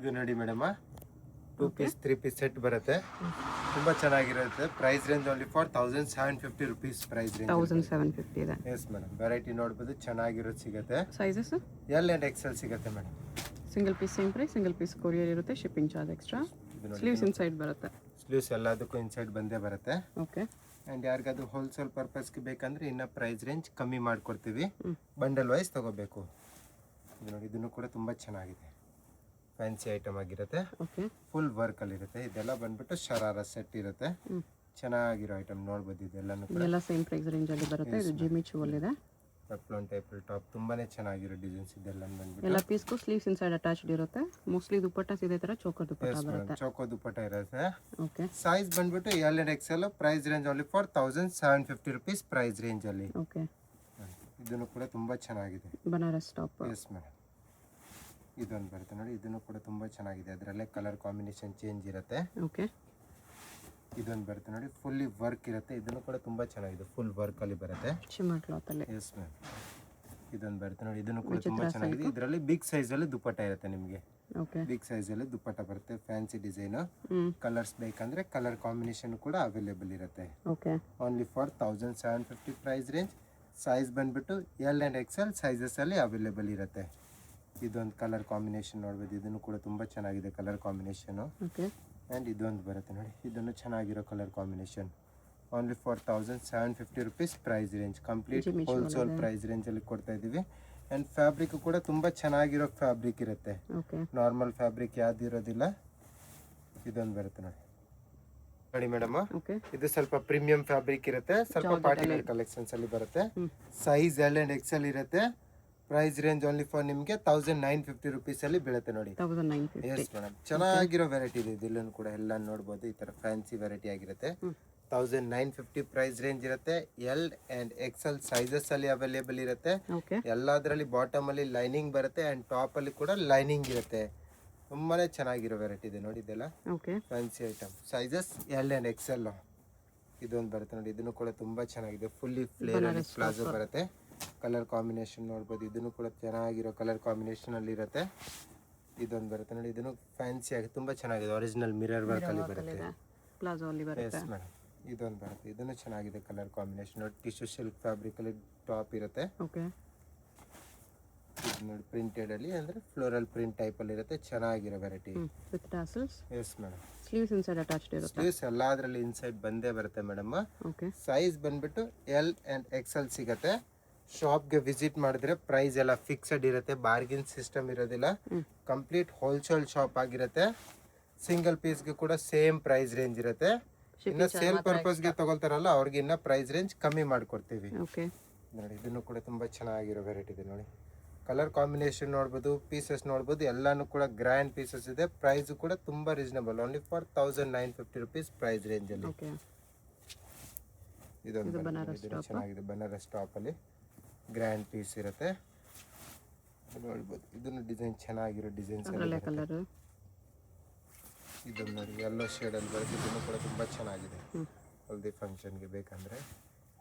ಇದು ನೋಡಿ madam, 2 piece 3 piece set ಬರುತ್ತೆ. ತುಂಬಾ ಚೆನ್ನಾಗಿರುತ್ತೆ. Price range only for 1750 rupees price range. 1750 ಇದೆ. ಎಸ್ ಮೇಡಮ್, ವೆರೈಟಿ ನೋಡ್ಬೋದು, ಚೆನ್ನಾಗಿರೋದು ಸಿಗುತ್ತೆ. ಸೈಜಸ್ ಎಲ್ ಅಂಡ್ ಎಕ್ಸೆಲ್ ಸಿಗುತ್ತೆ madam. Single piece same price, single piece courier ಇರುತ್ತೆ, shipping charge extra. Sleeves inside ಬರುತ್ತೆ. ಸ್ಲೀವ್ಸ್ ಎಲ್ಲದಕ್ಕೂ ಇನ್ಸೈಡ್ ಬಂದೇ ಬರುತ್ತೆ. ಓಕೆ. ಆ್ಯಂಡ್ ಯಾರಿಗಾದ್ರು ಹೋಲ್ಸೇಲ್ ಪರ್ಪಸ್ಗೆ ಬೇಕಂದ್ರೆ ಇನ್ನೂ ಪ್ರೈಸ್ ರೇಂಜ್ ಕಮ್ಮಿ ಮಾಡಿಕೊಡ್ತೀವಿ. ಬಂಡಲ್ ವೈಸ್ ತೊಗೋಬೇಕು. ಇದು ನೋಡಿ, ಇದನ್ನು ಕೂಡ ತುಂಬ ಚೆನ್ನಾಗಿದೆ, ಫ್ಯಾನ್ಸಿ ಐಟಮ್ ಆಗಿರುತ್ತೆ. ಓಕೆ. ಫುಲ್ ವರ್ಕಲ್ಲಿ ಇರುತ್ತೆ. ಇದೆಲ್ಲ ಬಂದ್ಬಿಟ್ಟು ಶರಾರ ಸೆಟ್ ಇರುತ್ತೆ. ಚೆನ್ನಾಗಿರೋ ಐಟಮ್ ನೋಡ್ಬೋದು. ಇದೆಲ್ಲನೂ ಕೂಡ ಎಲ್ಲ ಸೇಮ್ ಪ್ರೈಸ್ ರೇಂಜಲ್ಲಿ ಬರುತ್ತೆ. ಇದು ಜಿಮ್ಮಿ ಚೂಲ್ ಇದೆ. ಪೆಪ್ಲೋನ್ ಟೈಪ್ ಟಾಪ್, ತುಂಬಾನೇ ಚೆನ್ನಾಗಿರೋ ಡಿಸೈನ್ಸ್ ಇದೆಲ್ಲ ಬಂದ್ಬಿಟ್ಟು. ಎಲ್ಲ ಪೀಸ್ಗೂ ಸ್ಲೀವ್ಸ್ ಇನ್ಸೈಡ್ ಅಟ್ಯಾಚ್ಡ್ ಇರುತ್ತೆ. ಮೋಸ್ಟ್ಲಿ ದುಪ್ಪಟ್ಟಾಸ್ ಇದೇ ತರ ಚೋಕೋ ದುಪ್ಪಟ್ಟ ಬರುತ್ತೆ. ಚೋಕೋ ದುಪ್ಪಟ್ಟ ಇರುತ್ತೆ. ಓಕೆ. ಸೈಜ್ ಬಂದ್ಬಿಟ್ಟು L and XL. Price range only for 1750 rupees price range ಅಲ್ಲಿ. ಓಕೆ. ಇದನ್ನು ಕೂಡ ತುಂಬಾ ಚೆನ್ನಾಗಿದೆ. ಬನಾರಸ್ ಟಾಪ್. ಎಸ್ ಮೇಡಮ್, ಇದೊಂದು ಬರುತ್ತೆ ನೋಡಿ. ಇದನ್ನು ಕೂಡ ತುಂಬಾ ಚೆನ್ನಾಗಿದೆ. ಅದರಲ್ಲೇ ಕಲರ್ ಕಾಂಬಿನೇಷನ್ ಚೇಂಜ್ ಇರುತ್ತೆ. ಓಕೆ. ಇದೊಂದು ಬರುತ್ತೆ ನೋಡಿ, ಫುಲ್ಲಿ ವರ್ಕ್ ಇರುತ್ತೆ. ಇದನ್ನು ಕೂಡ ತುಂಬಾ ಚೆನ್ನಾಗಿದೆ, ಫುಲ್ ವರ್ಕ್ ಅಲ್ಲಿ ಬರುತ್ತೆ. ಶಿಮ್ಮರ್ ಕ್ಲಾತ್ ಅಲ್ಲಿ. ಎಸ್ ಮ್ಯಾಮ್, ಇದೊಂದು ಬರುತ್ತೆ ನೋಡಿ. ಇದನ್ನು ಕೂಡ ತುಂಬಾ ಚೆನ್ನಾಗಿದೆ. ಇದರಲ್ಲಿ ಬಿಗ್ ಸೈಜ್ ಅಲ್ಲಿ ದುಪ್ಪಟ್ಟ ಇರುತ್ತೆ ನಿಮಗೆ. ಓಕೆ. ಬಿಗ್ ಸೈಜ್ ಅಲ್ಲಿ ದುಪ್ಪಟ್ಟ ಬರುತ್ತೆ. Fancy design. ಕಲರ್ಸ್ ಬೇಕಂದ್ರೆ ಕಲರ್ ಕಾಂಬಿನೇಷನ್ ಕೂಡ ಅವೈಲೇಬಲ್ ಇರುತ್ತೆ. Okay. Only for 1750 price range. Size ಬಂದ್ಬಿಟ್ಟು ಎಲ್ ಅಂಡ್ ಎಕ್ಸೆಲ್ ಸೈಜಸ್ ಅಲ್ಲಿ ಅವೈಲೇಬಲ್ ಇರುತ್ತೆ. ಇದೊಂದು ಕಲರ್ ಕಾಂಬಿನೇಷನ್ ನೋಡ್ಬೋದು. ಇದನ್ನು ಕೂಡ ತುಂಬಾ ಚೆನ್ನಾಗಿದೆ ಕಲರ್ ಕಾಂಬಿನೇಷನ್. ಓಕೆ. ಆ್ಯಂಡ್ ಇದೊಂದು ಬರುತ್ತೆ ನೋಡಿ, ಇದನ್ನು ಚೆನ್ನಾಗಿರೋ colour combination. Only for 1750 rupees price range. Complete wholesale price ರೇಂಜಲ್ಲಿ ಕೊಡ್ತಾ ಇದ್ದೀವಿ. ಆ್ಯಂಡ್ ಫ್ಯಾಬ್ರಿಕ್ ಕೂಡ ತುಂಬ ಚೆನ್ನಾಗಿರೋ ಫ್ಯಾಬ್ರಿಕ್ ಇರುತ್ತೆ. ನಾರ್ಮಲ್ ಫ್ಯಾಬ್ರಿಕ್ ಯಾವ್ದು ಇರೋದಿಲ್ಲ. ಇದೊಂದು ಬರುತ್ತೆ ನೋಡಿ. ನೋಡಿ ಮೇಡಮ್, ಇದು ಸ್ವಲ್ಪ ಪ್ರೀಮಿಯಂ ಫ್ಯಾಬ್ರಿಕ್ ಇರುತ್ತೆ. ಸ್ವಲ್ಪ ಪಾರ್ಟಿ ವೇರ್ ಕಲೆಕ್ಷನ್ಸ್ ಅಲ್ಲಿ ಬರುತ್ತೆ. ಸೈಜ್ ಎಲ್ ಅಂಡ್ ಎಕ್ಸೆಲ್ ಇರುತ್ತೆ. ಪ್ರೈಸ್ ರೇಂಜ್ ಓನ್ಲಿ ಫಾರ್ ನಿಮಗೆ 1950 ರುಪೀಸ್ ಅಲ್ಲಿ ಬೀಳುತ್ತೆ ನೋಡಿ. 1950. ಎಸ್ ಮೇಡಮ್, ಚೆನ್ನಾಗಿರೋ ವೆರೈಟಿ ಇದೆ. ಇದೆಲ್ಲೂ ಕೂಡ ಎಲ್ಲ ನೋಡ್ಬೋದು. ಈ ತರ ಫ್ಯಾನ್ಸಿ ವೆರೈಟಿ ಆಗಿರುತ್ತೆ. 1950 ಪ್ರೈಸ್ ರೇಂಜ್ ಇರುತ್ತೆ. ಎಲ್ ಅಂಡ್ ಎಕ್ಸೆಲ್ ಸೈಜಸ್ ಅಲ್ಲಿ ಅವೈಲೇಬಲ್ ಇರುತ್ತೆ. ಎಲ್ಲದರಲ್ಲಿ ಬಾಟಮ್ ಅಲ್ಲಿ ಲೈನಿಂಗ್ ಬರುತ್ತೆ ಅಂಡ್ ಟಾಪ್ ಅಲ್ಲಿ ಕೂಡ ಲೈನಿಂಗ್ ಇರುತ್ತೆ. ತುಂಬಾನೇ ಚೆನ್ನಾಗಿರೋ ವೆರೈಟಿ ಇದೆ ನೋಡಿ. ಇದೆಲ್ಲ fancy item. Sizes L and XL. ಇದೊಂದು ಬರುತ್ತೆ ನೋಡಿ. ಇದನ್ನು ಕೂಡ ತುಂಬಾ ಚೆನ್ನಾಗಿದೆ. ಫುಲ್ಲಿ ಫ್ಲೇರ್ ಅಲ್ಲಿ ಪ್ಲಾಜೋ ಬರುತ್ತೆ. ಕಲರ್ ಕಾಂಬಿನೇಷನ್ ನೋಡ್ಬೋದು. ಇದನ್ನು ಕೂಡ ಚೆನ್ನಾಗಿರೋ ಕಲರ್ ಕಾಂಬಿನೇಷನ್ ಅಲ್ಲಿ ಇರುತ್ತೆ. ಇದೊಂದು ಬರುತ್ತೆ ನೋಡಿ. ಇದನ್ನು ಫ್ಯಾನ್ಸಿ ಆಗಿ ತುಂಬಾ ಚೆನ್ನಾಗಿದೆ. ಒರಿಜಿನಲ್ ಮಿರರ್ ವರ್ಕ್ ಅಲ್ಲಿ ಬರುತ್ತೆ. ಪ್ಲಾಜೋ ಅಲ್ಲಿ ಬರುತ್ತೆ. ಎಸ್ ಮೇಡಮ್, ಇದೊಂದು ಬರುತ್ತೆ. ಇದನ್ನು ಚೆನ್ನಾಗಿದೆ colour combination. Tissue silk fabric ಅಲ್ಲಿ ಟಾಪ್ ಇರುತ್ತೆ. ಓಕೆ. ಇದು ನೋಡಿ, ಪ್ರಿಂಟೆಡ್ ಅಲ್ಲಿ ಅಂದ್ರೆ ಫ್ಲೋರಲ್ ಪ್ರಿಂಟ್ ಟೈಪ್ ಅಲ್ಲಿ ಇರುತ್ತೆ. ಚೆನ್ನಾಗಿರೋ variety with tassels. Yes madam. Sleeves inside attached ಇರುತ್ತೆ. ಸ್ಲೀವ್ಸ್ ಎಲ್ಲದರಲ್ಲಿ ಇನ್ಸೈಡ್ ಬಂದೇ ಬರುತ್ತೆ ಮೇಡಮ್. ಓಕೆ. ಸೈಜ್ ಬಂದ್ಬಿಟ್ಟು ಎಲ್ ಅಂಡ್ ಎಕ್ಸೆಲ್ ಸಿಗುತ್ತೆ. ಶಾಪ್ಗೆ ವಿಸಿಟ್ ಮಾಡಿದ್ರೆ ಪ್ರೈಸ್ ಎಲ್ಲ ಫಿಕ್ಸೆಡ್ ಇರುತ್ತೆ. ಬಾರ್ಗಿನ್ ಸಿಸ್ಟಮ್ ಇರೋದಿಲ್ಲ. ಕಂಪ್ಲೀಟ್ ಹೋಲ್ಸೇಲ್ ಶಾಪ್ ಆಗಿರುತ್ತೆ. ಸಿಂಗಲ್ ಪೀಸ್ಗೆ ಕೂಡ ಸೇಮ್ ಪ್ರೈಸ್ ರೇಂಜ್ ಇರುತ್ತೆ. ಇನ್ನು ಸೇಲ್ ಪರ್ಪಸ್ಗೆ ತಗೊಳ್ತಾರಲ್ಲ ಅವ್ರಿಗೆ ಇನ್ನ ಪ್ರೈಸ್ ರೇಂಜ್ ಕಮ್ಮಿ ಮಾಡ್ಕೊಡ್ತೀವಿ ನೋಡಿ. ಇದನ್ನು ಕೂಡ ತುಂಬಾ ಚೆನ್ನಾಗಿರೋ ವೆರೈಟಿ ಇದೆ ನೋಡಿ. ಕಲರ್ ಕಾಂಬಿನೇಷನ್ ನೋಡ್ಬೋದು, ಪೀಸಸ್ ನೋಡ್ಬೋದು. ಎಲ್ಲಾನು ಕೂಡ ಗ್ರ್ಯಾಂಡ್ ಪೀಸಸ್ ಇದೆ. ಪ್ರೈಸ್ ಕೂಡ ತುಂಬಾ reasonable. Only for 1950 rupees price range ಅಲ್ಲಿ. ಇದೊಂದು ಚೆನ್ನಾಗಿದೆ. ಬನಾರಸ್ ಟಾಪ್ ಅಲ್ಲಿ ಗ್ರ್ಯಾಂಡ್ ಪೀಸ್ ಇರುತ್ತೆ ನೋಡ್ಬೋದು. ಇದನ್ನು ಡಿಸೈನ್ ಚೆನ್ನಾಗಿರೋ ಡಿಸೈನ್ಸ್. ಇದನ್ನು ನೋಡಿ, ಯೆಲ್ಲೋ ಶೇಡ್ ಅಲ್ಲಿ ಬರುತ್ತೆ. ಇದನ್ನು ಕೂಡ ತುಂಬಾ ಚೆನ್ನಾಗಿದೆ ಹಲ್ದಿ ಫಂಕ್ಷನ್ಗೆ ಬೇಕಂದ್ರೆ.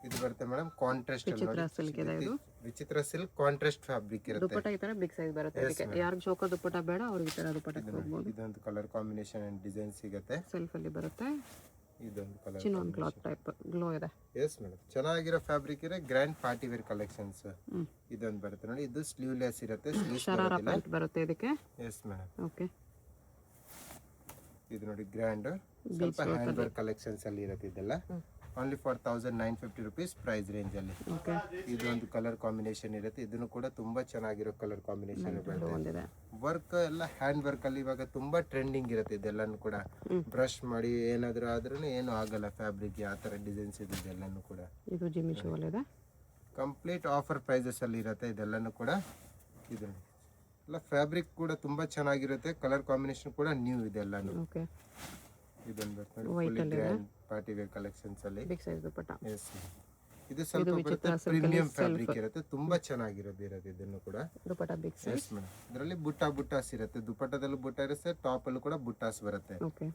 ಇದು ಬರುತ್ತೆ ಮೇಡಮ್ ಕಾಂಟ್ರಾಸ್ಟ್. ವಿಚಿತ್ರ ಸಿಲ್ಕ್ ಕಾಂಟ್ರಾಸ್ಟ್ ಫ್ಯಾಬ್ರಿಕ್ ಇರುತ್ತೆ. ದುಪ್ಪಟ್ಟ ಈ ತರ ಬಿಗ್ ಸೈಜ್ ಬರುತ್ತೆ. ಯಾರಿಗೆ ಚೋಕೋ ದುಪ್ಪಟ್ಟ ಬೇಡ ಅವ್ರಿಗೆ ಈ ತರ ದುಪ್ಪಟ್ಟ ತಗೋಬಹುದು. ಇದೊಂದು ಕಲರ್ ಕಾಂಬಿನೇಷನ್ ಅಂಡ್ ಡಿಸೈನ್ ಸಿಗುತ್ತೆ. ಸೆಲ್ಫ್ ಅಲ್ಲಿ ಬರುತ್ತೆ. ಇದೊಂದು colour chinon cloth type glow ಇದೆ. ಎಸ್ ಮೇಡಮ್, ಚೆನ್ನಾಗಿರೋ ಫ್ಯಾಬ್ರಿಕ್ ಇದೆ. Grand party wear collections. ಇದೊಂದು ಬರುತ್ತೆ ನೋಡಿ. ಇದು ಸ್ಲೀವ್ಲೆಸ್ ಇರುತ್ತೆ. ಶರಾರಾ ಪ್ಯಾಂಟ್ ಬರುತ್ತೆ ಇದಕ್ಕೆ. Yes madam. ಓಕೆ. ಇದು ನೋಡಿ ಗ್ರ್ಯಾಂಡ್ ಸ್ವಲ್ಪ ಹ್ಯಾಂಡ್ ವರ್ಕ್ ಕಲೆಕ್ಷನ್ಸ್ ಅಲ್ಲಿ ಇರುತ್ತೆ. ಇದೆಲ್ಲ only for 1950 rupees price range ಅಲ್ಲಿ. ಇದೊಂದು ಕಲರ್ ಕಾಂಬಿನೇಷನ್ ಇರುತ್ತೆ. ಇದನ್ನು ಕೂಡ ತುಂಬಾ ಚೆನ್ನಾಗಿರೋ ಕಲರ್ ಕಾಂಬಿನೇಷನ್ ಬರುತ್ತೆ. ವರ್ಕ್ ಎಲ್ಲ ಹ್ಯಾಂಡ್ ವರ್ಕ್ ಅಲ್ಲಿ ಇವಾಗ ತುಂಬಾ ಟ್ರೆಂಡಿಂಗ್ ಇರುತ್ತೆ. ಇದೆಲ್ಲಾನು ಕೂಡ ಬ್ರಷ್ ಮಾಡಿ ಏನಾದ್ರೂ ಆದ್ರೂ ಏನು ಆಗಲ್ಲ ಫ್ಯಾಬ್ರಿಕ್. ಆ ತರ ಡಿಸೈನ್ಸ್ ಇದೆ ಇದೆಲ್ಲಾನು ಕೂಡ. ಇದು ಜಿಮ್ಮಿ ಚೂಲ್ ಇದೆ. ಕಂಪ್ಲೀಟ್ ಆಫರ್ ಪ್ರೈಸಸ್ ಅಲ್ಲಿ ಇರುತ್ತೆ ಇದೆಲ್ಲಾನು ಕೂಡ. ಇದು ಎಲ್ಲ ಫ್ಯಾಬ್ರಿಕ್ ಕೂಡ ತುಂಬಾ ಚೆನ್ನಾಗಿರುತ್ತೆ. ಕಲರ್ ಕಾಂಬಿನೇಷನ್ ಕೂಡ ನ್ಯೂ ಇದೆ ಎಲ್ಲಾನು. ಇದೊಂದು ಬರ್ತದೆ ಪಾರ್ಟಿ ವೇರ್ ಕಲೆಕ್ಷನ್ಸ್ ಅಲ್ಲಿ. ಬಿಗ್ ಸೈಜ್ ದುಪ್ಪಟ್ಟ. ಎಸ್, ಇದು ಸ್ವಲ್ಪ ಬರುತ್ತೆ ಪ್ರೀಮಿಯಂ ಫ್ಯಾಬ್ರಿಕ್ ಇರುತ್ತೆ. ತುಂಬಾ ಚೆನ್ನಾಗಿರೋದು ಇರುತ್ತೆ. ಇದನ್ನು ಕೂಡ ದುಪ್ಪಟ್ಟ ಬಿಗ್ ಸೈಜ್. ಎಸ್ ಮೇಡಮ್, ಇದರಲ್ಲಿ ಬುಟ್ಟಾಸ್ ಇರುತ್ತೆ. ದುಪ್ಪಟ್ಟದಲ್ಲೂ ಬುಟ್ಟ ಇರುತ್ತೆ. ಟಾಪ್ ಅಲ್ಲೂ ಕೂಡ ಬುಟ್ಟಾಸ್ ಬರುತ್ತೆ. ಓಕೆ.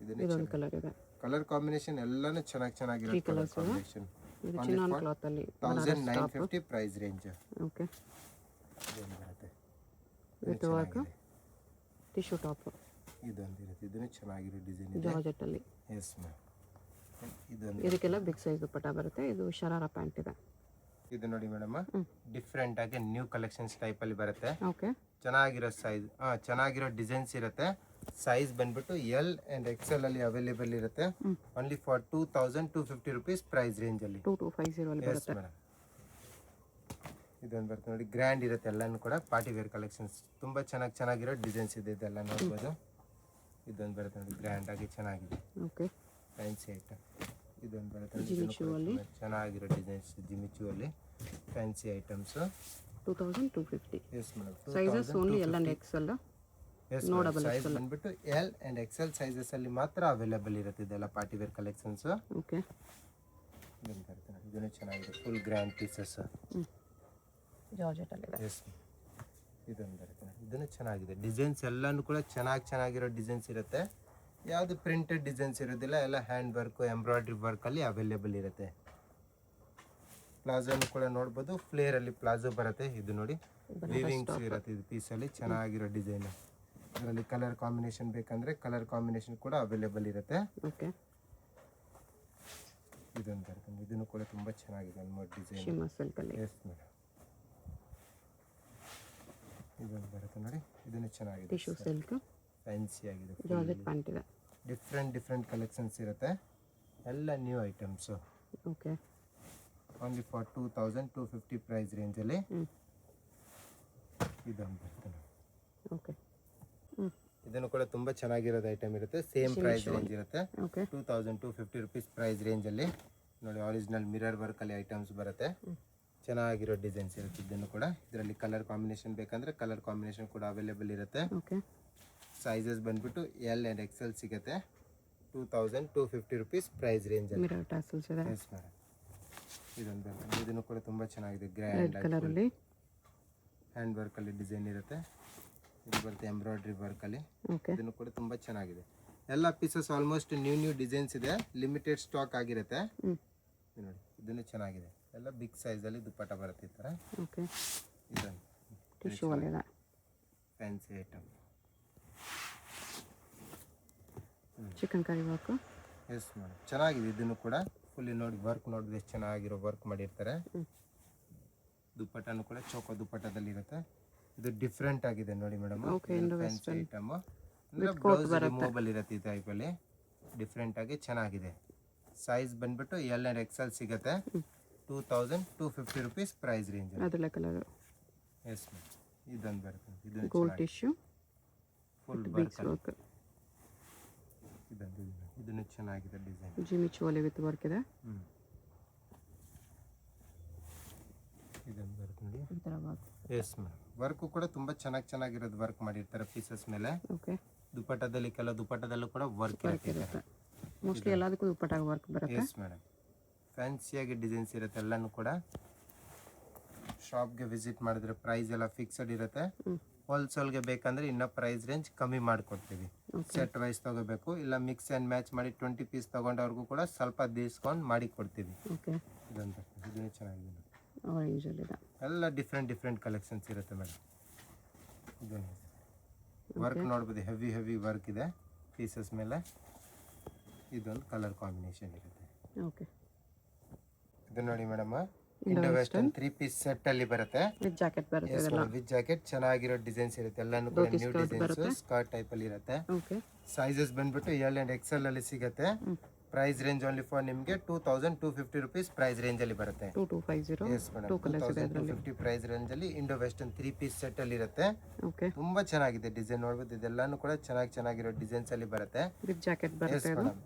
ಇದೊಂದು ಕಲರ್ ಇದೆ. ಕಲರ್ ಕಾಂಬಿನೇಷನ್ ಎಲ್ಲಾನು ಚೆನ್ನಾಗಿರುತ್ತೆ. Colour combination. ಇದು ಚಿನಾನ್ ಕ್ಲಾತ್ ಅಲ್ಲಿ 1950 ಪ್ರೈಸ್ ರೇಂಜ್. ಓಕೆ. ಇದೊಂದು ಬರುತ್ತೆ. With work. ಟಿಶ್ಯೂ ಟಾಪ್ ಇದೊಂದು ಇರುತ್ತೆ, ಇದನ್ನು ಚೆನ್ನಾಗಿರೋ ಡಿಸೈನ್ ಇದೆ. ಜಾರ್ಜೆಟ್ಟಲ್ಲಿ. Yes ma'am. ಇದೊಂದು ಇದಕ್ಕೆಲ್ಲ ಬಿಗ್ ಸೈಜ್ ದುಪ್ಪಟ್ಟ ಬರುತ್ತೆ. ಇದು ಶರಾರ ಪ್ಯಾಂಟ್ ಇದೆ. ಇದು ನೋಡಿ ಮೇಡಮ್, ಡಿಫ್ರೆಂಟ್ ಆಗಿ ನ್ಯೂ ಕಲೆಕ್ಷನ್ಸ್ ಟೈಪ್ ಅಲ್ಲಿ ಬರುತ್ತೆ. ಓಕೆ. ಚೆನ್ನಾಗಿರೋ ಸೈಜ್, ಚೆನ್ನಾಗಿರೋ ಡಿಸೈನ್ಸ್ ಇರುತ್ತೆ. ಸೈಜ್ ಬಂದ್ಬಿಟ್ಟು ಎಲ್ ಅಂಡ್ ಎಕ್ಸೆಲ್ ಅಲ್ಲಿ ಅವೈಲೇಬಲ್ ಇರುತ್ತೆ. Only for 2250 rupees price range ಅಲ್ಲಿ. 2250 ಅಲ್ಲಿ ಬರುತ್ತೆ. ಮೇಡಮ್, ಇದೊಂದು ಬರುತ್ತೆ ನೋಡಿ, ಗ್ರ್ಯಾಂಡ್ ಇರುತ್ತೆ. ಎಲ್ಲಾನು ಕೂಡ ಪಾರ್ಟಿ ವೇರ್ ಕಲೆಕ್ಷನ್ಸ್ ತುಂಬಾ ಚೆನ್ನಾಗಿರೋ ಡಿಸೈನ್ಸ್ ಇದೆ. ಇದೆಲ್ಲ ನೋಡ್ಬೋದು. ಇದೊಂದು ಬರುತ್ತೆ ನೋಡಿ, ಗ್ರ್ಯಾಂಡ್ ಆಗಿ ಚೆನ್ನಾಗಿದೆ. ಓಕೆ. Fancy item. ಇದೊಂದು ಬರುತ್ತೆ ನೋಡಿ, ಜಿಮಿಚು ಅಲ್ಲಿ ಚೆನ್ನಾಗಿರೋ ಡಿಸೈನ್ಸ್. ಜಿಮಿಚು ಅಲ್ಲಿ fancy items. 2250. Yes madam. Sizes only L and XL. Yes no double size ಬಂದ್ಬಿಟ್ಟು ಎಲ್ ಅಂಡ್ ಎಕ್ಸೆಲ್ ಸೈಜಸ್ ಅಲ್ಲಿ ಮಾತ್ರ ಅವೈಲೇಬಲ್ ಇರುತ್ತೆ. ಇದೆಲ್ಲ ಪಾರ್ಟಿ ವೇರ್ ಕಲೆಕ್ಷನ್ಸ್. ಓಕೆ. ಇದೊಂದು ಬರುತ್ತೆ ನೋಡಿ, ಇದನ್ನು ಚೆನ್ನಾಗಿದೆ. Full grand pieces. ಜಾರ್ಜೆಟ್ ಅಲ್ಲಿ ಇದೆ. ಎಸ್. ಇದೊಂದು ಬರುತ್ತೆ ನೋಡಿ, ಇದನ್ನು ಚೆನ್ನಾಗಿದೆ. ಡಿಸೈನ್ಸ್ ಎಲ್ಲಾನು ಕೂಡ ಚೆನ್ನಾಗಿರೋ ಡಿಸೈನ್ಸ್ ಇರುತ್ತೆ. ಯಾವುದು ಪ್ರಿಂಟೆಡ್ ಡಿಸೈನ್ಸ್ ಇರೋದಿಲ್ಲ, ಎಲ್ಲ ಹ್ಯಾಂಡ್ ವರ್ಕ್ ಎಂಬ್ರಾಯ್ಡ್ರಿ ವರ್ಕ್ ಅಲ್ಲಿ ಅವೈಲೇಬಲ್ ಇರುತ್ತೆ. ಪ್ಲಾಜೋನು ಕೂಡ ನೋಡ್ಬೋದು. ಫ್ಲೇರ್ ಅಲ್ಲಿ ಪ್ಲಾಜೋ ಬರುತ್ತೆ. ಇದು ನೋಡಿ, ವೀವಿಂಗ್ಸ್ ಇರುತ್ತೆ ಇದು ಪೀಸ್ ಅಲ್ಲಿ. ಚೆನ್ನಾಗಿರೋ ಡಿಸೈನ್. ಇದರಲ್ಲಿ ಕಲರ್ ಕಾಂಬಿನೇಷನ್ ಬೇಕಂದ್ರೆ ಕಲರ್ ಕಾಂಬಿನೇಷನ್ ಕೂಡ ಅವೈಲೇಬಲ್ ಇರುತ್ತೆ. ಓಕೆ. ಇದೊಂದು ಬರುತ್ತೆ, ಇದನ್ನು ಕೂಡ ತುಂಬಾ ಚೆನ್ನಾಗಿದೆ. ಒಂದು ಡಿಸೈನ್. ಶಿಮ್ಮಾ ಸಿಲ್ಕ್ ಅಲ್ಲಿ. Yes madam. ಇದೊಂದು ಬರುತ್ತೆ ನೋಡಿ, ಇದನ್ನು ಚೆನ್ನಾಗಿದೆ. Tissue silk. ಫ್ಯಾನ್ಸಿ ಆಗಿದೆ. ಜಾರ್ಜೆಟ್ ಪ್ಯಾಂಟ್ ಇದೆ. ಡಿಫ್ರೆಂಟ್ ಕಲೆಕ್ಷನ್ಸ್ ಇರುತ್ತೆ. ಎಲ್ಲ new items. Okay. Only for 2250 price ರೇಂಜಲ್ಲಿ. ಇದೊಂದು ಬರ್ತದೆ. ಓಕೆ. ಇದನ್ನು ಕೂಡ ತುಂಬ ಚೆನ್ನಾಗಿರೋದು ಐಟಮ್ ಇರುತ್ತೆ. ಸೇಮ್ ಪ್ರೈಸ್ ರೇಂಜ್ ಇರುತ್ತೆ. ಓಕೆ. 2250 rupees ಪ್ರೈಸ್ ರೇಂಜಲ್ಲಿ. ನೋಡಿ, ಆರಿಜಿನಲ್ ಮಿರರ್ ವರ್ಕಲ್ಲಿ ಐಟಮ್ಸ್ ಬರುತ್ತೆ. ಚೆನ್ನಾಗಿರೋ ಡಿಸೈನ್ಸ್ ಇರುತ್ತೆ. ಇದನ್ನು ಕೂಡ ಇದರಲ್ಲಿ ಕಲರ್ ಕಾಂಬಿನೇಷನ್ ಬೇಕಂದ್ರೆ ಕಲರ್ ಕಾಂಬಿನೇಷನ್ ಕೂಡ ಅವೈಲೇಬಲ್ ಇರುತ್ತೆ. ಓಕೆ. ಸೈಜಸ್ ಬಂದ್ಬಿಟ್ಟು ಎಲ್ ಅಂಡ್ ಎಕ್ಸೆಲ್ ಸಿಗುತ್ತೆ. 2250 rupees ಪ್ರೈಸ್ ರೇಂಜಲ್ಲಿ. ಮಿರರ್ ಟ್ಯಾಸಲ್ಸ್ ಇದೆ. Yes madam. ಇದೊಂದು ಬರುತ್ತೆ, ಇದನ್ನು ಕೂಡ ತುಂಬ ಚೆನ್ನಾಗಿದೆ. ರೆಡ್ ಗ್ರ್ಯಾಂಡ್ ಕಲರ್ ಅಲ್ಲಿ ಹ್ಯಾಂಡ್ ವರ್ಕಲ್ಲಿ ಡಿಸೈನ್ ಇರುತ್ತೆ. ಇದು ಬರುತ್ತೆ ಎಂಬ್ರಾಯ್ಡ್ರಿ ವರ್ಕಲ್ಲಿ. ಓಕೆ. ಇದನ್ನು ಕೂಡ ತುಂಬ ಚೆನ್ನಾಗಿದೆ. ಎಲ್ಲ ಪೀಸಸ್ ಆಲ್ಮೋಸ್ಟ್ ನ್ಯೂ ಡಿಸೈನ್ಸ್ ಇದೆ. ಲಿಮಿಟೆಡ್ ಸ್ಟಾಕ್ ಆಗಿರುತ್ತೆ. ಇದು ನೋಡಿ, ಇದನ್ನು ಚೆನ್ನಾಗಿದೆ. ಎಲ್ಲ ಬಿಗ್ ಸೈಜಲ್ಲಿ ದುಪ್ಪಟ್ಟ ಬರುತ್ತೆ ಈ ಥರ. ಓಕೆ. ಇದೊಂದು ಟಿಶ್ಯೂ ಅಲ್ಲಿ ಇದೆ. Fancy item. Chicken curry work. Yes madam, ಚೆನ್ನಾಗಿದೆ. ಇದನ್ನು ಕೂಡ ಫುಲ್ಲಿ ನೋಡಿ, ವರ್ಕ್ ನೋಡಿದ್ರೆ ಎಷ್ಟು ಚೆನ್ನಾಗಿರೋ ವರ್ಕ್ ಮಾಡಿರ್ತಾರೆ. ದುಪ್ಪಟ್ಟನು ಕೂಡ ಚೌಕ ದುಪ್ಪಟ್ಟದಲ್ಲಿ ಇರುತ್ತೆ. ಇದು ಡಿಫ್ರೆಂಟ್ ಆಗಿದೆ ನೋಡಿ ಮೇಡಮ್. ಫ್ಯಾನ್ಸಿ ಐಟಮ್ ಅಂದ್ರೆ ಬ್ಲೌಸ್ ರಿಮೂವಬಲ್ ಇರುತ್ತೆ ಈ ಟೈಪಲ್ಲಿ. ಡಿಫ್ರೆಂಟ್ ಆಗಿ ಚೆನ್ನಾಗಿದೆ. ಸೈಜ್ ಬಂದ್ಬಿಟ್ಟು ಎಲ್ ಅಂಡ್ ಎಕ್ಸೆಲ್ ಸಿಗುತ್ತೆ. 2250 rupees ಪ್ರೈಸ್ ರೇಂಜ್. ಅದರ ಕಲರ್. S ma'am. ಇದೊಂದು ಬರುತ್ತೆ, ಇದನ್ನು ಗೋಲ್ಡ್ ಟಿಶ್ಯೂ ಫುಲ್ ವರ್ಕ್. ಇದನ್ನು ಚೆನ್ನಾಗಿದೆ ಡಿಸೈನ್. ಜಿಮಿಚು ಅಲ್ಲಿ ವಿತ್ ವರ್ಕ್ ಇದೆ. ಇದೊಂದು ಬರುತ್ತೆ ನೋಡಿ, ಈ ಥರ ವರ್ಕ್. Yes ma'am. ವರ್ಕು ಕೂಡ ತುಂಬಾ ಚೆನ್ನಾಗಿರೋದು ವರ್ಕ್ ಮಾಡಿರ್ತಾರೆ ಪೀಸಸ್ ಮೇಲೆ. ಓಕೆ. ದುಪ್ಪಟ್ಟದಲ್ಲಿ ಕೆಲವು ದುಪ್ಪಟ್ಟದಲ್ಲೂ ಕೂಡ ವರ್ಕ್ ಇರುತ್ತೆ. ಮೋಸ್ಟ್ಲಿ ಎಲ್ಲದಕ್ಕೂ ದುಪ್ಪಟ್ಟ ವರ್ಕ್ ಬರುತ್ತೆ. Yes madam. ಫ್ಯಾನ್ಸಿಯಾಗಿ ಡಿಸೈನ್ಸ್ ಇರುತ್ತೆ. ಎಲ್ಲನೂ ಕೂಡ ಶಾಪ್ಗೆ ವಿಸಿಟ್ ಮಾಡಿದ್ರೆ ಪ್ರೈಸ್ ಎಲ್ಲ ಫಿಕ್ಸಡ್ ಇರುತ್ತೆ. ಹೋಲ್ಸೇಲ್ಗೆ ಬೇಕಂದ್ರೆ ಇನ್ನೂ ಪ್ರೈಸ್ ರೇಂಜ್ ಕಮ್ಮಿ ಮಾಡಿಕೊಡ್ತೀವಿ. ಸೆಟ್ ವೈಸ್ ತಗೋಬೇಕು, ಇಲ್ಲ ಮಿಕ್ಸ್ ಆ್ಯಂಡ್ ಮ್ಯಾಚ್ ಮಾಡಿ 20 ಪೀಸ್ ತೊಗೊಂಡವ್ರಿಗೂ ಕೂಡ ಸ್ವಲ್ಪ ಡಿಸ್ಕೌಂಟ್ ಮಾಡಿ ಕೊಡ್ತೀವಿ. ಓಕೆ. ಇದೊಂದು ಇದನ್ನು ಚೆನ್ನಾಗಿದೆ. ಆರೆಂಜ್ ಅಲ್ಲಿ ಇದೆ. ಎಲ್ಲ ಡಿಫ್ರೆಂಟ್ ಕಲೆಕ್ಷನ್ಸ್ ಇರುತ್ತೆ ಮೇಡಮ್. ಇದೊಂದು ವರ್ಕ್ ನೋಡ್ಬೋದು, ಹೆವಿ ವರ್ಕ್ ಇದೆ ಪೀಸಸ್ ಮೇಲೆ. ಇದೊಂದು ಕಲರ್ ಕಾಂಬಿನೇಷನ್ ಇರುತ್ತೆ. ಓಕೆ. ಇದು ನೋಡಿ madam, Indo western 3 piece set ಅಲ್ಲಿ ಬರುತ್ತೆ. ವಿತ್ ಜಾಕೆಟ್ ಬರುತ್ತೆ. ವಿತ್ ಜಾಕೆಟ್ ಚೆನ್ನಾಗಿರೋ ಡಿಸೈನ್ಸ್ ಇರುತ್ತೆ. ಎಲ್ಲಾನು ಕೂಡ ನ್ಯೂ ಡಿಸೈನ್ಸ್. ಸ್ಕರ್ಟ್ ಟೈಪ್ ಅಲ್ಲಿ ಇರುತ್ತೆ. ಓಕೆ. ಸೈಜಸ್ ಬಂದ್ಬಿಟ್ಟು ಎಲ್ ಅಂಡ್ ಎಕ್ಸೆಲ್ ಅಲ್ಲಿ ಸಿಗುತ್ತೆ. ಪ್ರೈಸ್ ರೇಂಜ್ ಓನ್ಲಿ ಫಾರ್ ನಿಮಗೆ 2250 rupees ಪ್ರೈಸ್ ರೇಂಜ್ ಅಲ್ಲಿ ಬರುತ್ತೆ. 2250. Yes madam. 2250 ಪ್ರೈಸ್ ರೇಂಜ್ ಅಲ್ಲಿ ಇಂಡೋ ವೆಸ್ಟರ್ನ್ 3 ಪೀಸ್ ಸೆಟ್ ಅಲ್ಲಿ ಇರುತ್ತೆ. ಓಕೆ. ತುಂಬಾ ಚೆನ್ನಾಗಿದೆ ಡಿಸೈನ್ ನೋಡ್ಬೋದು. ಇದೆಲ್ಲಾನು ಕೂಡ ಚೆನ್ನಾಗಿರೋ ಡಿಸೈನ್ಸ್ ಅಲ್ಲಿ ಬರುತ್ತೆ. ವಿತ್ ಜಾಕೆಟ್ ಬರುತ್ತೆ. Yes madam.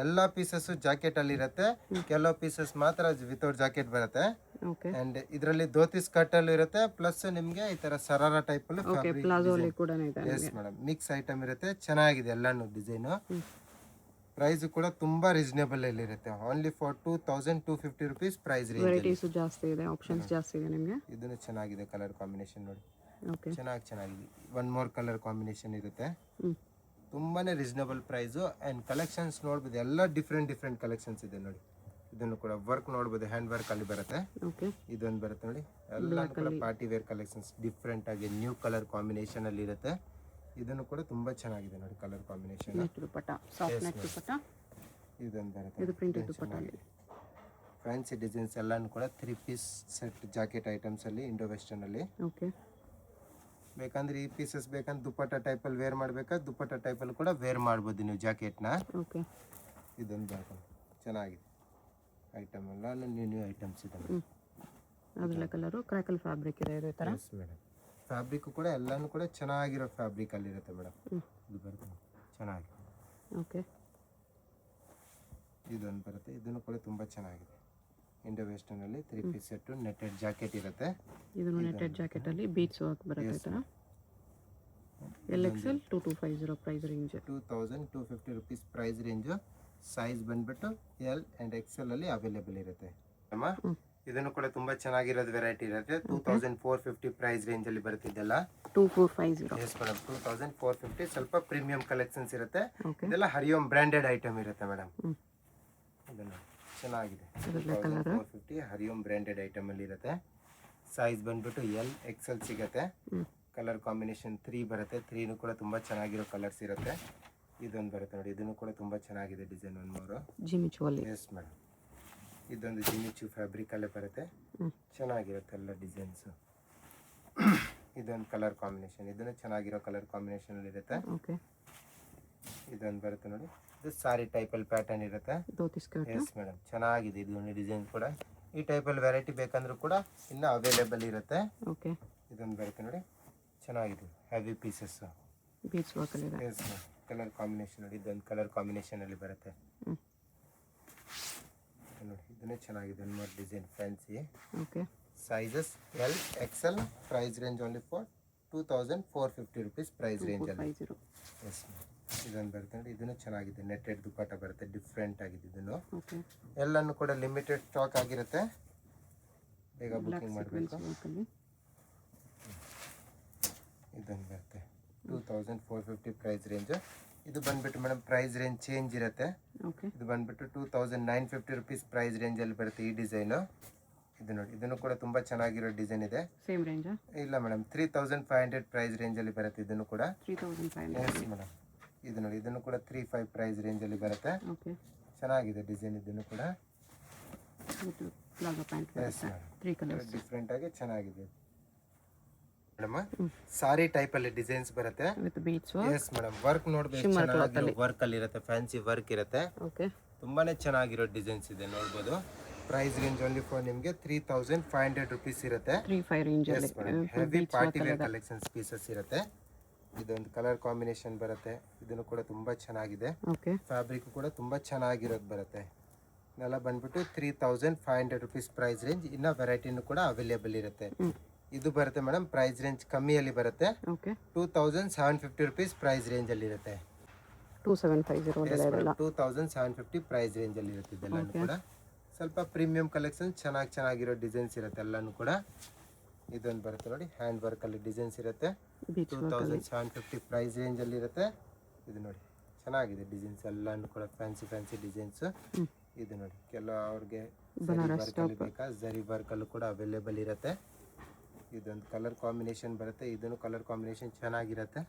ಎಲ್ಲಾ ಪೀಸಸ್ ಜಾಕೆಟ್ ಅಲ್ಲಿ ಇರುತ್ತೆ. ಕೆಲವು ಪೀಸಸ್ ಮಾತ್ರ ವಿತೌಟ್ ಜಾಕೆಟ್ ಬರುತ್ತೆ. ಓಕೆ. ಅಂಡ್ ಇದರಲ್ಲಿ ಧೋತಿ ಸ್ಕರ್ಟ್ ಅಲ್ಲಿ ಇರುತ್ತೆ. ಪ್ಲಸ್ ನಿಮಗೆ ಈ ತರ ಸರಾರ ಟೈಪ್ ಅಲ್ಲಿ ಪ್ಲಾಜೋ ಅಲ್ಲಿ ಕೂಡ ಇದೆ. Yes madam. ಮಿಕ್ಸ್ ಐಟಮ್ ಇರುತ್ತೆ. ಚೆನ್ನಾಗಿದೆ ಎಲ್ಲಾನು ಡಿಸೈನ್. ಪ್ರೈಸ್ ಕೂಡ ತುಂಬಾ ರೀಸನೇಬಲ್ ಅಲ್ಲಿ ಇರುತ್ತೆ. Only for 2250 rupees price range. Varieties ಜಾಸ್ತಿ ಇದೆ, ಆಪ್ಷನ್ಸ್ ಜಾಸ್ತಿ ಇದೆ ನಿಮಗೆ. ಇದನ್ನು ಚೆನ್ನಾಗಿದೆ ಕಲರ್ ಕಾಂಬಿನೇಷನ್ ನೋಡಿ. ಓಕೆ. ಚೆನ್ನಾಗಿದೆ. ಒನ್ ಮೋರ್ ಕಲರ್ ಕಾಂಬಿನೇಷನ್ ಇರುತ್ತೆ. ತುಂಬಾನೇ ರೀಸನೇಬಲ್ ಪ್ರೈಸು. ಆ್ಯಂಡ್ ಕಲೆಕ್ಷನ್ಸ್ ನೋಡ್ಬೋದು, ಎಲ್ಲ ಡಿಫ್ರೆಂಟ್ ಕಲೆಕ್ಷನ್ಸ್ ಇದೆ ನೋಡಿ. ಇದನ್ನು ಕೂಡ ವರ್ಕ್ ನೋಡ್ಬೋದು, ಹ್ಯಾಂಡ್ ವರ್ಕ್ ಅಲ್ಲಿ ಬರುತ್ತೆ. ಓಕೆ. ಇದೊಂದು ಬರುತ್ತೆ ನೋಡಿ. ಎಲ್ಲ ಕೂಡ ಪಾರ್ಟಿ ವೇರ್ ಕಲೆಕ್ಷನ್ಸ್ ಡಿಫ್ರೆಂಟ್ ಆಗಿ ನ್ಯೂ ಕಲರ್ ಕಾಂಬಿನೇಷನ್ ಅಲ್ಲಿ ಇರುತ್ತೆ. ಇದನ್ನು ಕೂಡ ತುಂಬಾ ಚೆನ್ನಾಗಿದೆ ನೋಡಿ colour combination. Net dupatta, soft net dupatta. ಇದೊಂದು ಬರುತ್ತೆ, ಇದು ಪ್ರಿಂಟೆಡ್ ದುಪಟ್ಟ ಅಲ್ಲಿ. ಫ್ಯಾನ್ಸಿ ಡಿಸೈನ್ಸ್ ಎಲ್ಲಾನು ಕೂಡ 3 ಪೀಸ್ ಸೆಟ್ ಜಾಕೆಟ್ ಐಟಮ್ಸ್ ಅಲ್ಲಿ ಇಂಡೋ ವೆಸ್ಟರ್ನ್ ಅಲ್ಲಿ. ಓಕೆ. ಬೇಕಂದ್ರೆ ಈ ಪೀಸಸ್ ಬೇಕಂದ್ರೆ ದುಪಟ್ಟ ಟೈಪಲ್ಲಿ ವೇರ್ ಮಾಡಬೇಕಾ, ದುಪಟ್ಟ ಟೈಪಲ್ಲಿ ಕೂಡ ವೇರ್ ಮಾಡ್ಬೋದು ನೀವು ಜಾಕೆಟ್ನ. ಓಕೆ. ಇದೊಂದು ಬರುತ್ತೆ ಚೆನ್ನಾಗಿದೆ ಐಟಮ್ ಎಲ್ಲ ನ್ಯೂ ಐಟಮ್ಸ್ ಇದೆ. ಅದರ ಕಲರು ಕ್ರ್ಯಾಕಲ್ ಫ್ಯಾಬ್ರಿಕ್ ಇದೆ ಇದೇ ಥರ. Yes madam. ಫ್ಯಾಬ್ರಿಕ್ ಕೂಡ ಎಲ್ಲಾನು ಕೂಡ ಚೆನ್ನಾಗಿರೋ ಫ್ಯಾಬ್ರಿಕ್ ಅಲ್ಲಿ ಇರುತ್ತೆ ಮೇಡಮ್. ಇದು ಬರುತ್ತೆ ಚೆನ್ನಾಗಿ. ಓಕೆ. ಇದೊಂದು ಬರುತ್ತೆ, ಇದನ್ನು ಕೂಡ ತುಂಬ ಚೆನ್ನಾಗಿದೆ. ಇಂಡೋ ವೆಸ್ಟರ್ನ್ ಅಲ್ಲಿ 3 ಪೀಸ್ ಸೆಟ್ ನೆಟೆಡ್ ಜಾಕೆಟ್ ಇರುತ್ತೆ. ಇದು ನೆಟೆಡ್ ಜಾಕೆಟ್ ಅಲ್ಲಿ ಬೀಟ್ಸ್ ವರ್ಕ್ ಬರುತ್ತೆ ಈ ಥರ. LXL 2250 price range. 2250 rupees price range. Size ಬಂದ್ಬಿಟ್ಟು L and XL ಅಲ್ಲಿ ಅವೈಲೇಬಲ್ ಇರುತ್ತೆ ಅಮ್ಮ. ಇದನ್ನು ಕೂಡ ತುಂಬಾ ಚೆನ್ನಾಗಿರೋದು ವೆರೈಟಿ ಇರುತ್ತೆ. 2450 ಪ್ರೈಸ್ ರೇಂಜ್ ಅಲ್ಲಿ ಬರುತ್ತೆ ಇದೆಲ್ಲ. 2450. Yes madam 2450. ಸ್ವಲ್ಪ ಪ್ರೀಮಿಯಂ ಕಲೆಕ್ಷನ್ಸ್ ಇರುತ್ತೆ. ಓಕೆ. ಇದೆಲ್ಲ ಹರಿಯೋಮ್ ಬ್ರಾಂಡೆಡ್ ಐಟಮ್ ಇರುತ್ತೆ ಮೇಡಮ್. ಇದನ್ನು ಚೆನ್ನಾಗಿದೆ. 2450 ಹರಿಯೋಮ್ ಬ್ರಾಂಡೆಡ್ ಐಟಮ್ ಅಲ್ಲಿ ಇರುತ್ತೆ. ಸೈಜ್ ಬಂದ್ಬಿಟ್ಟು L XL ಸಿಗುತ್ತೆ. ಕಲರ್ ಕಾಂಬಿನೇಷನ್ 3 ಬರುತ್ತೆ. 3 ಕೂಡ ತುಂಬಾ ಚೆನ್ನಾಗಿರೋ ಕಲರ್ಸ್ ಇರುತ್ತೆ. ಇದೊಂದು ಬರುತ್ತೆ ನೋಡಿ, ಇದನ್ನು ಕೂಡ ತುಂಬಾ ಚೆನ್ನಾಗಿದೆ ಡಿಸೈನ್. ಒಂದು ಮೂರು ಜಿಮಿಚು ಅಲ್ಲಿ. Yes madam. ಇದೊಂದು ಜಿಮಿಚು ಫ್ಯಾಬ್ರಿಕ್ ಅಲ್ಲೇ ಬರುತ್ತೆ, ಚೆನ್ನಾಗಿರುತ್ತೆ ಎಲ್ಲ ಡಿಸೈನ್ಸ್. ಇದೊಂದು ಕಲರ್ ಕಾಂಬಿನೇಷನ್, ಇದನ್ನು ಚೆನ್ನಾಗಿರೋ ಕಲರ್ ಕಾಂಬಿನೇಷನ್ ಅಲ್ಲಿ ಇರುತ್ತೆ. ಓಕೆ. ಇದೊಂದು ಬರುತ್ತೆ ನೋಡಿ, ಇದು ಸಾರಿ ಟೈಪಲ್ಲಿ ಪ್ಯಾಟರ್ನ್ ಇರುತ್ತೆ. ಧೋತಿ ಸ್ಕರ್ಟ್. ಎಸ್ ಮೇಡಮ್ ಚೆನ್ನಾಗಿದೆ. ಇದೊಂದು ಡಿಸೈನ್ ಕೂಡ ಈ ಟೈಪಲ್ಲಿ ವೆರೈಟಿ ಬೇಕಂದ್ರೂ ಕೂಡ ಇನ್ನೂ ಅವೈಲೇಬಲ್ ಇರುತ್ತೆ. ಓಕೆ. ಇದೊಂದು ಬರುತ್ತೆ ನೋಡಿ, ಚೆನ್ನಾಗಿದೆ ಹೆವಿ ಪೀಸಸ್. ಬೀಟ್ಸ್ ವರ್ಕ್ ಅಲ್ಲಿ ಇದೆ. Yes madam. ಕಲರ್ ಕಾಂಬಿನೇಷನ್ ನೋಡಿ, ಇದೊಂದು ಕಲರ್ ಕಾಂಬಿನೇಷನ್ ಅಲ್ಲಿ ಬರುತ್ತೆ ನೋಡಿ. ಇದನ್ನೇ ಚೆನ್ನಾಗಿದೆ. ಒಂದು ಮೂರು design fancy. Okay. Sizes L XL. Price range only for 2450 rupees price range ಅಲ್ಲಿ. ಎಸ್ ಇದೊಂದು ಬರುತ್ತೆ ನೋಡಿ, ಇದನ್ನು ಚೆನ್ನಾಗಿದೆ. ನೆಟೆಡ್ ದುಪಟ್ಟ ಬರುತ್ತೆ, ಡಿಫ್ರೆಂಟ್ ಆಗಿದೆ ಇದನ್ನು. ಓಕೆ. ಎಲ್ಲಾನು ಕೂಡ ಲಿಮಿಟೆಡ್ ಸ್ಟಾಕ್ ಆಗಿರುತ್ತೆ, ಬೇಗ ಬುಕಿಂಗ್ ಮಾಡಬೇಕು. ಇದೊಂದು ಬರುತ್ತೆ 2450 ಪ್ರೈಸ್ ರೇಂಜ್. ಇದು ಬಂದ್ಬಿಟ್ಟು ಮೇಡಮ್ ಪ್ರೈಸ್ ರೇಂಜ್ ಚೇಂಜ್ ಇರುತ್ತೆ. ಓಕೆ. ಇದು ಬಂದ್ಬಿಟ್ಟು 2950 rupees ಪ್ರೈಸ್ ರೇಂಜ್ ಅಲ್ಲಿ ಬರುತ್ತೆ ಈ ಡಿಸೈನು. ಇದು ನೋಡಿ, ಇದನ್ನು ಕೂಡ ತುಂಬಾ ಚೆನ್ನಾಗಿರೋ ಡಿಸೈನ್ ಇದೆ. ಸೇಮ್ ರೇಂಜ್ ಇಲ್ಲ ಮೇಡಮ್ 3500 ಪ್ರೈಸ್ ರೇಂಜ್ ಅಲ್ಲಿ ಬರುತ್ತೆ ಇದನ್ನು ಕೂಡ. 3500. Yes madam. ಇದು ನೋಡಿ, ಇದನ್ನು ಕೂಡ 35 ಪ್ರೈಸ್ ರೇಂಜ್ ಅಲ್ಲಿ ಬರುತ್ತೆ. ಓಕೆ. ಚೆನ್ನಾಗಿದೆ ಡಿಸೈನ್. ಇದನ್ನು ಕೂಡ ಇದು palazzo pant yes madam. 3 colours different ಆಗಿ ಚೆನ್ನಾಗಿದೆ ಮೇಡಮ್. ಸಾರಿ ಟೈಪ್ ಅಲ್ಲಿ ಡಿಸೈನ್ಸ್ ಬರುತ್ತೆ with beads work. Yes madam. Work ನೋಡ್ಬೇಕು, ಚೆನ್ನಾಗಿರೋ ವರ್ಕ್ ಅಲ್ಲಿ ಇರುತ್ತೆ, ಫ್ಯಾನ್ಸಿ ವರ್ಕ್ ಇರುತ್ತೆ. ಓಕೆ. ತುಂಬಾನೇ ಚೆನ್ನಾಗಿರೋ ಡಿಸೈನ್ಸ್ ಇದೆ, ನೋಡ್ಬೋದು. ಪ್ರೈಸ್ ರೇಂಜ್ ಓನ್ಲಿ ಫಾರ್ ನಿಮಗೆ 3500 rupees ಇರುತ್ತೆ. 35 ರೇಂಜ್ ಅಲ್ಲಿ heavy party wear collections pieces ಇರುತ್ತೆ. ಇದೊಂದು ಕಲರ್ ಕಾಂಬಿನೇಷನ್ ಬರುತ್ತೆ, ಇದನ್ನು ಕೂಡ ತುಂಬಾ ಚೆನ್ನಾಗಿದೆ. ಓಕೆ. ಫ್ಯಾಬ್ರಿಕ್ ಕೂಡ ತುಂಬಾ ಚೆನ್ನಾಗಿರೋದು ಬರುತ್ತೆ. ಇದೆಲ್ಲ ಬಂದ್ಬಿಟ್ಟು 3500 rupees ಪ್ರೈಸ್ ರೇಂಜ್. ಇನ್ನ ವೆರೈಟಿನೂ ಕೂಡ ಅವೈಲೇಬಲ್ ಇರುತ್ತೆ. ಇದು ಬರುತ್ತೆ ಮೇಡಮ್ ಪ್ರೈಸ್ ರೇಂಜ್ ಕಮ್ಮಿಯಲ್ಲಿ ಬರುತ್ತೆ. ಓಕೆ. 2750 rupees ಪ್ರೈಸ್ ರೇಂಜ್ ಅಲ್ಲಿ ಇರುತ್ತೆ. 2750 2750 ಪ್ರೈಸ್ ರೇಂಜ್ ಅಲ್ಲಿ ಇರುತ್ತೆ. ಇದೆಲ್ಲನೂ ಕೂಡ ಸ್ವಲ್ಪ ಪ್ರೀಮಿಯಂ ಕಲೆಕ್ಷನ್, ಚೆನ್ನಾಗಿರೋ ಡಿಸೈನ್ಸ್ ಇರುತ್ತೆ ಎಲ್ಲಾನು ಕೂಡ. ಇದೊಂದು ಬರುತ್ತೆ ನೋಡಿ, ಹ್ಯಾಂಡ್ ವರ್ಕ್ ಅಲ್ಲಿ ಡಿಸೈನ್ಸ್ ಇರುತ್ತೆ. 2750 ಪ್ರೈಸ್ ರೇಂಜ್ ಅಲ್ಲಿ ಇರುತ್ತೆ. ಇದು ನೋಡಿ ಚೆನ್ನಾಗಿದೆ ಡಿಸೈನ್ಸ್ ಎಲ್ಲಾನು ಕೂಡ, ಫ್ಯಾನ್ಸಿ ಡಿಸೈನ್ಸ್. ಇದು ನೋಡಿ, ಅವ್ರಿಗೆ ಬೇಕಾ ಜರಿ ವರ್ಕ್ ಅಲ್ಲೂ ಕೂಡ ಅವೈಲೇಬಲ್ ಇರುತ್ತೆ. ಇದೊಂದು ಕಲರ್ ಕಾಂಬಿನೇಷನ್ ಬರುತ್ತೆ, ಇದನ್ನು ಕಲರ್ ಕಾಂಬಿನೇಷನ್ ಚೆನ್ನಾಗಿರುತ್ತೆ.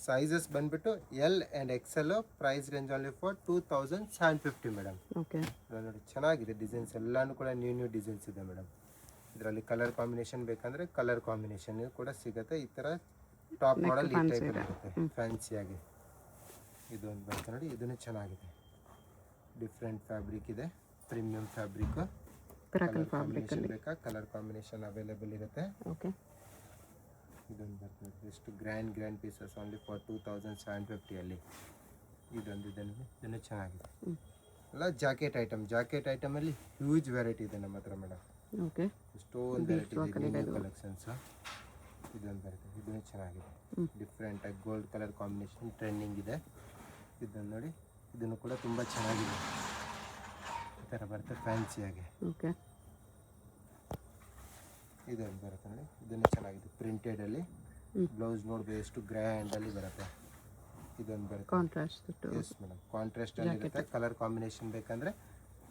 ಸೈಜಸ್ ಬಂದ್ಬಿಟ್ಟು L and XL. Price range only for 2750 madam. Okay. ನೋಡಿ ಚೆನ್ನಾಗಿದೆ ಡಿಸೈನ್ಸ್ ಎಲ್ಲಾನು ಕೂಡ ನ್ಯೂ ಡಿಸೈನ್ಸ್ ಇದೆ ಮೇಡಮ್. ಇದರಲ್ಲಿ ಕಲರ್ ಕಾಂಬಿನೇಷನ್ ಬೇಕಂದ್ರೆ ಕಲರ್ ಕಾಂಬಿನೇಷನ್ ಕೂಡ ಸಿಗುತ್ತೆ. ಈ ತರ ಟಾಪ್ ಮಾಡಲ್ ಈ ಟೈಪ್ ಇರುತ್ತೆ ಫ್ಯಾನ್ಸಿ ಆಗಿ. ಇದೊಂದು ಬರುತ್ತೆ ನೋಡಿ, ಇದನ್ನು ಚೆನ್ನಾಗಿದೆ. ಡಿಫ್ರೆಂಟ್ ಫ್ಯಾಬ್ರಿಕ್ ಇದೆ, ಪ್ರೀಮಿಯಂ ಫ್ಯಾಬ್ರಿಕ್. ಕ್ರಾಕಲ್ ಫ್ಯಾಬ್ರಿಕ್ ಅಲ್ಲಿ ಬೇಕಾ ಕಲರ್ ಕಾಂಬಿನೇಷನ್ ಅವೈಲೇಬಲ್ ಇರುತ್ತೆ. ಓಕೆ. ಇದೊಂದು ಬರ್ತದೆ ಎಷ್ಟು ಗ್ರ್ಯಾಂಡ್ ಪೀಸಸ್ ಓನ್ಲಿ ಫಾರ್ 2750 ಅಲ್ಲಿ. ಇದನ್ನು ಚೆನ್ನಾಗಿದೆ. ಎಲ್ಲ ಜಾಕೆಟ್ ಐಟಮ್ ಅಲ್ಲಿ ಹ್ಯೂಜ್ ವೆರೈಟಿ ಇದೆ ನಮ್ಮ ಹತ್ರ ಮೇಡಮ್. ಓಕೆ. ಎಷ್ಟೊಂದು ವೆರೈಟಿ ಇದೆ ಕಲೆಕ್ಷನ್ಸ್. ಇದೊಂದು ಬರುತ್ತೆ, ಇದನ್ನು ಚೆನ್ನಾಗಿದೆ. ಡಿಫ್ರೆಂಟ್ ಆಗಿ ಗೋಲ್ಡ್ ಕಲರ್ ಕಾಂಬಿನೇಷನ್ ಟ್ರೆಂಡಿಂಗ್ ಇದೆ. ಇದನ್ನು ನೋಡಿ, ಇದನ್ನು ಕೂಡ ತುಂಬ ಚೆನ್ನಾಗಿದೆ. ಈ ಥರ ಬರುತ್ತೆ ಫ್ಯಾನ್ಸಿಯಾಗಿ. ಓಕೆ. ಇದೊಂದು ಬರುತ್ತೆ ನೋಡಿ, ಇದನ್ನು ಚೆನ್ನಾಗಿದೆ ಪ್ರಿಂಟೆಡ್ ಅಲ್ಲಿ. ಬ್ಲೌಸ್ ನೋಡ್ಬೋದು ಎಷ್ಟು ಗ್ರ್ಯಾಂಡ್ ಅಲ್ಲಿ ಬರುತ್ತೆ. ಇದೊಂದು ಬರುತ್ತೆ ಕಾಂಟ್ರಾಸ್ಟ್. ಎಸ್ ಮೇಡಮ್, ಕಾಂಟ್ರಾಸ್ಟ್ ಅಲ್ಲಿ ಇರುತ್ತೆ. ಕಲರ್ ಕಾಂಬಿನೇಷನ್ ಬೇಕಂದ್ರೆ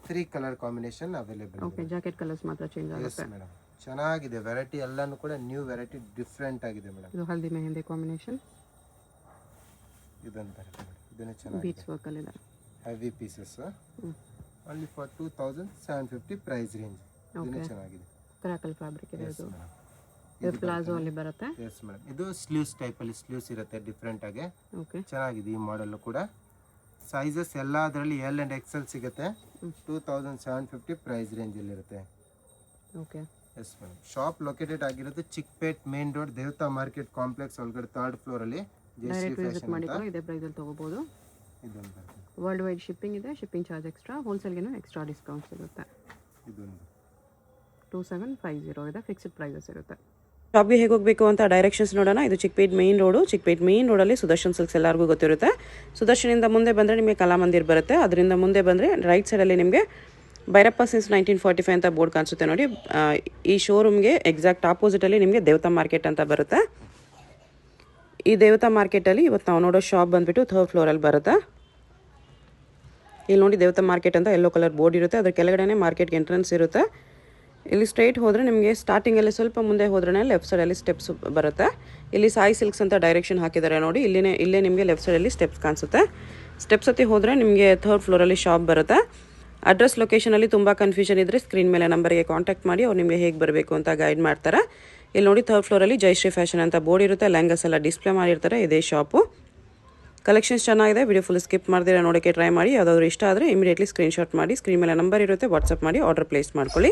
3 colour combination available. Okay. Jacket colours ಮಾತ್ರ ಚೇಂಜ್ ಆಗುತ್ತೆ. ಎಸ್ ಮೇಡಮ್, ಚೆನ್ನಾಗಿದೆ ವೆರೈಟಿ ಎಲ್ಲಾನು ಕೂಡ ನ್ಯೂ ವೆರೈಟಿ, ಡಿಫ್ರೆಂಟ್ ಆಗಿದೆ ಮೇಡಮ್. ಇದು ಹಲ್ದಿ ಮೆಹಂದಿ ಕಾಂಬಿನೇಷನ್. ಇದೊಂದು ಬರುತ್ತೆ ನೋಡಿ. ಇದನ್ನು ಚೆನ್ನಾಗಿದೆ, ಬೀಟ್ಸ್ ವರ್ಕಲ್ಲಿದೆ. Heavy pieces. Only for 2750 price range. ಇದನ್ನು ಚೆನ್ನಾಗಿದೆ. ಕ್ರಾಕಲ್ ಫ್ಯಾಬ್ರಿಕ್ ಇದೆ ಇದು. ಇದು ಪ್ಲಾಜೋ ಅಲ್ಲಿ ಬರುತ್ತೆ. Yes madam. ಇದು ಸ್ಲೀವ್ಸ್ ಟೈಪಲ್ಲಿ ಸ್ಲೀವ್ಸ್ ಇರುತ್ತೆ ಡಿಫ್ರೆಂಟ್ ಆಗಿ. ಓಕೆ, ಚೆನ್ನಾಗಿದೆ ಈ ಮಾಡೆಲ್ ಕೂಡ. ಸೈಜಸ್ ಎಲ್ಲ ಅದರಲ್ಲಿ ಎಲ್ ಆ್ಯಂಡ್ ಎಕ್ಸೆಲ್ ಸಿಗುತ್ತೆ. 2750 ಪ್ರೈಸ್ ರೇಂಜಲ್ಲಿರುತ್ತೆ. Okay, yes madam. Shop located ಆಗಿರೋದು Chickpet main road Devata market complex ಒಳಗಡೆ 3rd ಫ್ಲೋರಲ್ಲಿ ಜಯಶ್ರೀ ಡೈರೆಕ್ಟ್ ವಿಸಿಟ್ ಫ್ಯಾಷನ್ ಮಾಡಿದ್ರು ಅಂತ. ಇದೇ ಪ್ರೈಸಲ್ಲಿ ತೊಗೋಬೋದು. ಇದೊಂದು ಬರುತ್ತೆ. ವರ್ಲ್ಡ್ ವೈಡ್ ಶಿಪ್ಪಿಂಗ್ ಇದೆ, ಶಿಪ್ಪಿಂಗ್ ಚಾರ್ಜ್ ಎಕ್ಸ್ಟ್ರಾ, ಹೋಲ್ಸೇಲ್ಗೆ ಎಕ್ಸ್ಟ್ರಾ ಡಿಸ್ಕೌಂಟ್ ಸಿಗುತ್ತೆ. ಇದೊಂದು 2750 ಇದೆ, ಫಿಕ್ಸ್ಡ್ ಪ್ರೈಸಸ್ ಇರುತ್ತೆ. ಶಾಪ್ಗೆ ಹೇಗೆ ಹೋಗಬೇಕು ಅಂತ ಡೈರೆಕ್ಷನ್ಸ್ ನೋಡೋಣ. ಇದು Chickpet main road. Chickpet main ರೋಡಲ್ಲಿ ಸುದರ್ಶನ್ ಸಿಲ್ಕ್ಸ್ ಎಲ್ಲರಿಗೂ ಗೊತ್ತಿರುತ್ತೆ. ಸುದರ್ಶನಿಂದ ಮುಂದೆ ಬಂದರೆ ನಿಮಗೆ ಕಲಾಮಂದಿರ್ ಬರುತ್ತೆ. ಅದರಿಂದ ಮುಂದೆ ಬಂದರೆ ರೈಟ್ ಸೈಡಲ್ಲಿ ನಿಮಗೆ ಭೈರಪ್ಪ ಸಿನ್ಸ್ 1945 ಅಂತ ಬೋರ್ಡ್ ಕಾಣಿಸುತ್ತೆ ನೋಡಿ. ಈ ಶೋರೂಮ್ಗೆ ಎಕ್ಸಾಕ್ಟ್ ಆಪೋಸಿಟಲ್ಲಿ ನಿಮಗೆ ದೇವತಾ ಮಾರ್ಕೆಟ್ ಅಂತ ಬರುತ್ತೆ. ಈ ದೇವತಾ ಮಾರ್ಕೆಟಲ್ಲಿ ಇವತ್ತು ನಾವು ನೋಡೋ ಶಾಪ್ ಬಂದುಬಿಟ್ಟು 3rd ಫ್ಲೋರಲ್ಲಿ ಬರುತ್ತೆ. ಇಲ್ಲಿ ನೋಡಿ ದೇವತಾ ಮಾರ್ಕೆಟ್ ಅಂತ ಯೆಲ್ಲೋ ಕಲರ್ ಬೋರ್ಡ್ ಇರುತ್ತೆ. ಅದ್ರ ಕೆಳಗಡೆ ಮಾರ್ಕೆಟ್ಗೆ ಎಂಟ್ರೆನ್ಸ್ ಇರುತ್ತೆ. ಇಲ್ಲಿ ಸ್ಟ್ರೈಟ್ ಹೋದರೆ ನಿಮಗೆ ಸ್ಟಾರ್ಟಿಂಗಲ್ಲಿ ಸ್ವಲ್ಪ ಮುಂದೆ ಹೋದ್ರೆ ಲೆಫ್ಟ್ ಸೈಡಲ್ಲಿ ಸ್ಟೆಪ್ಸ್ ಬರುತ್ತೆ. ಇಲ್ಲಿ ಸಾಯಿ ಸಿಲ್ಕ್ಸ್ ಅಂತ ಡೈರೆಕ್ಷನ್ ಹಾಕಿದ್ದಾರೆ ನೋಡಿ. ಇಲ್ಲೇ ನಿಮಗೆ ಲೆಫ್ಟ್ ಸೈಡಲ್ಲಿ ಸ್ಟೆಪ್ಸ್ ಕಾಣಿಸುತ್ತೆ. ಸ್ಟೆಪ್ಸ್ ಹತ್ತಿ ಹೋದರೆ ನಿಮಗೆ 3rd ಫ್ಲೋರಲ್ಲಿ ಶಾಪ್ ಬರುತ್ತೆ. ಅಡ್ರೆಸ್ ಲೊಕೇಶನಲ್ಲಿ ತುಂಬ ಕನ್ಫ್ಯೂಷನ್ ಇದ್ದರೆ ಸ್ಕ್ರೀನ್ ಮೇಲೆ ನಂಬರ್ಗೆ ಕಾಂಟ್ಯಾಕ್ಟ್ ಮಾಡಿ ಅವ್ರು ನಿಮಗೆ ಹೇಗೆ ಬರಬೇಕು ಅಂತ ಗೈಡ್ ಮಾಡ್ತಾರೆ. ಇಲ್ಲಿ ನೋಡಿ 3rd ಫ್ಲೋರಲ್ಲಿ ಜಯಶ್ರೀ ಫ್ಯಾಷನ್ ಅಂತ ಬೋರ್ಡ್ ಇರುತ್ತೆ. ಲೆಹಂಗಾಸ್ ಎಲ್ಲ ಡಿಸ್ಪ್ಲೇ ಮಾಡಿರ್ತಾರೆ. ಇದೇ ಶಾಪು. ಕಲೆಕ್ಷನ್ಸ್ ಚೆನ್ನಾಗಿದೆ. ವಿಡಿಯೋ ಫುಲ್ ಸ್ಕಿಪ್ ಮಾಡ್ದಿರ ನೋಡೋಕ್ಕೆ ಟ್ರೈ ಮಾಡಿ. ಯಾವುದಾದ್ರೂ ಇಷ್ಟ ಆದರೆ ಇಮಿಡಿಯೇಟ್ಲಿ ಸ್ಕ್ರೀನ್ಶಾಟ್ ಮಾಡಿ ಸ್ಕ್ರೀನ್ ಮೇಲೆ ನಂಬರ್ ಇರುತ್ತೆ, ವಾಟ್ಸಪ್ ಮಾಡಿ ಆರ್ಡರ್ ಪ್ಲೇಸ್ ಮಾಡ್ಕೊಳ್ಳಿ.